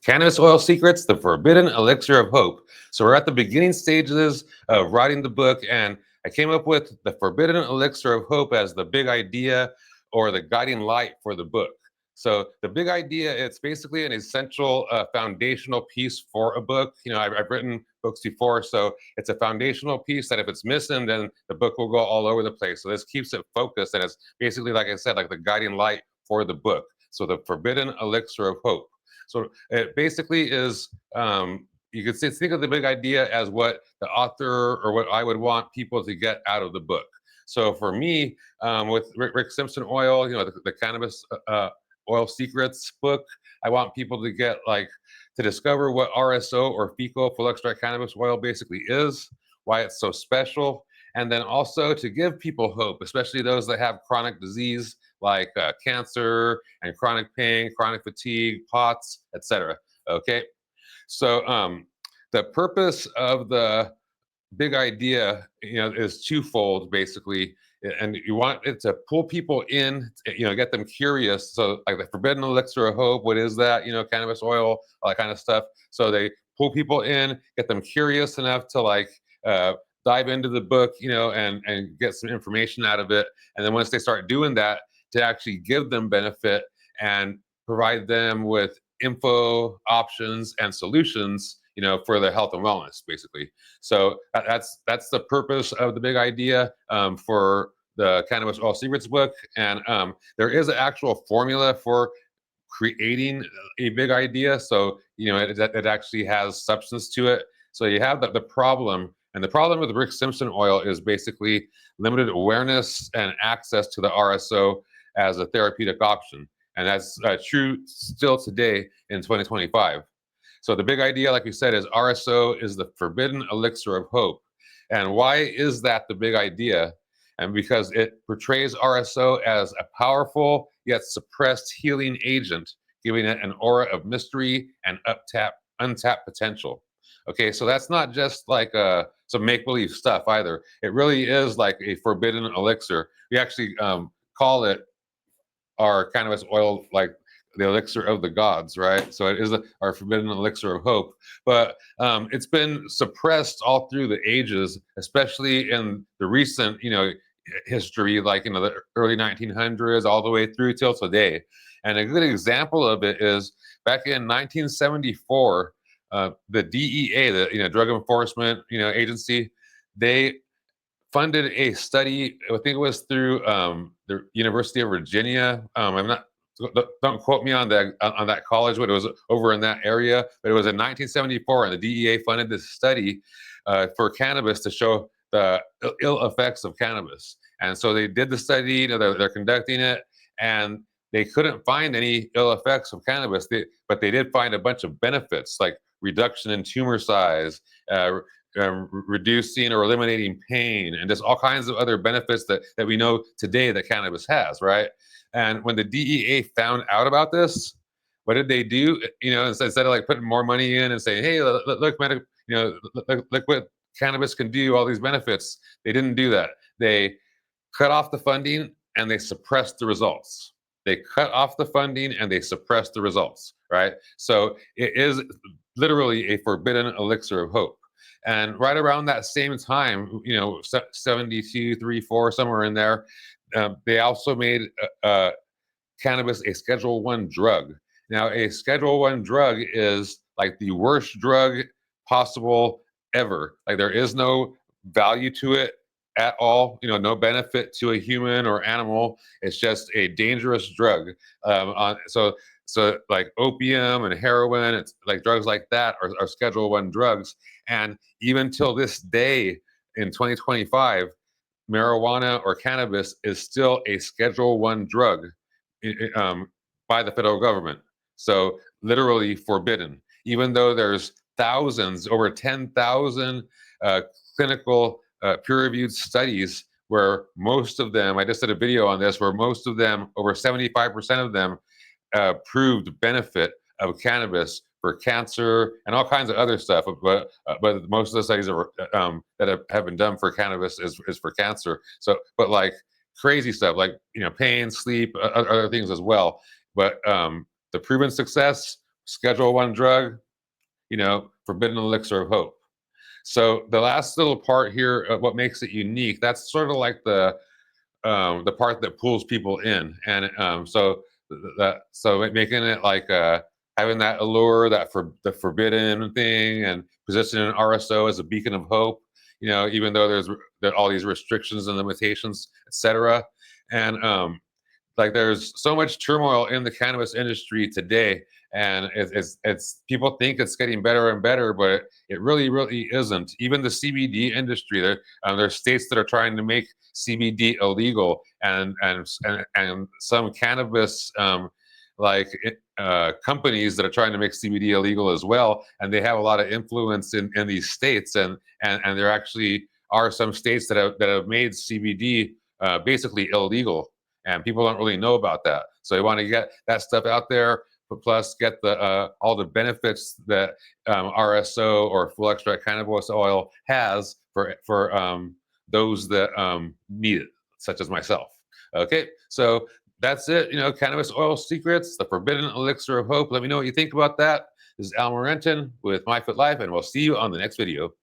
Cannabis Oil Secrets, the Forbidden Elixir of Hope. So we're at the beginning stages of writing the book, and I came up with the Forbidden Elixir of Hope as the big idea or the guiding light for the book. So the big idea, it's basically an essential foundational piece for a book. I've written books before, so it's a foundational piece that if it's missing, then the book will go all over the place. So this keeps it focused, and it's basically, like I said, like the guiding light for the book. So the Forbidden Elixir of Hope. So it basically is, you could think of the big idea as what the author or what I would want people to get out of the book. So for me, with Rick Simpson Oil, the Cannabis Oil Secrets book, I want people to get to discover what RSO or FECO, full extract cannabis oil, basically is, why it's so special, and then also to give people hope, especially those that have chronic disease like cancer and chronic pain, chronic fatigue, POTS, etc. Okay, so the purpose of the big idea, is twofold, basically, and you want it to pull people in, get them curious. So, like the Forbidden Elixir of Hope, what is that? Cannabis oil, all that kind of stuff. So they pull people in, get them curious enough to dive into the book, and get some information out of it. And then once they start doing that, to actually give them benefit and provide them with info, options, and solutions, for their health and wellness, basically. So that's the purpose of the big idea for the Cannabis Oil Secrets book. And there is an actual formula for creating a big idea. So, it actually has substance to it. So you have the problem. And the problem with Rick Simpson Oil is basically limited awareness and access to the RSO as a therapeutic option. And that's true still today in 2025. So the big idea, like we said, is RSO is the forbidden elixir of hope. And why is that the big idea? And because it portrays RSO as a powerful yet suppressed healing agent, giving it an aura of mystery and untapped potential. Okay, so that's not just like some make-believe stuff either. It really is like a forbidden elixir. We actually call it our cannabis oil, like the elixir of the gods, right? So it is our forbidden elixir of hope. But it's been suppressed all through the ages, especially in the recent, history, like the early 1900s, all the way through till today. And a good example of it is back in 1974, the DEA, the Drug Enforcement, Agency, they funded a study. I think it was through the University of Virginia. I'm not. Don't quote me on that college, but it was over in that area. But it was in 1974, and the DEA funded this study for cannabis to show the ill effects of cannabis. And so they did the study. They're conducting it, and they couldn't find any ill effects of cannabis. But they did find a bunch of benefits, like reduction in tumor size, reducing or eliminating pain, and just all kinds of other benefits that we know today that cannabis has, right? And when the DEA found out about this, what did they do? Instead of putting more money in and saying, "Hey, look, look what cannabis can do, all these benefits," they didn't do that. They cut off the funding and they suppressed the results. They cut off the funding and they suppressed the results, right? So it is literally a forbidden elixir of hope. And right around that same time, 72, 3, 4, somewhere in there, they also made cannabis a Schedule 1 drug. Now, a Schedule 1 drug is like the worst drug possible ever. Like there is no value to it at all, no benefit to a human or animal. It's just a dangerous drug. So like opium and heroin, it's like drugs like that are Schedule 1 drugs. And even till this day in 2025, marijuana or cannabis is still a Schedule 1 drug by the federal government. So literally forbidden, even though there's thousands, over 10,000 clinical peer-reviewed studies where most of them, I just did a video on this, where most of them, over 75% of them, proved benefit of cannabis for cancer and all kinds of other stuff. But most of the studies that have been done for cannabis is for cancer. So, but like crazy stuff, like pain, sleep, other things as well. But the proven success Schedule 1 drug, Forbidden Elixir of Hope. So the last little part here of what makes it unique, that's sort of like the part that pulls people in, and so making it like having that allure, that for the forbidden thing, and positioning RSO as a beacon of hope. Even though there's all these restrictions and limitations, etc. And like there's so much turmoil in the cannabis industry today, and it's people think it's getting better and better, but it really isn't. Even the CBD industry, there's states that are trying to make CBD illegal, and some cannabis companies that are trying to make CBD illegal as well, and they have a lot of influence in these states, and there actually are some states that have made CBD basically illegal, and people don't really know about that. So they want to get that stuff out there, but plus get the all the benefits that RSO or full extract cannabis oil has for those that need it, such as myself. Okay, so that's it. Cannabis oil secrets, the forbidden elixir of hope. Let me know what you think about that. This is Al Morenton with My Fit Life, and we'll see you on the next video.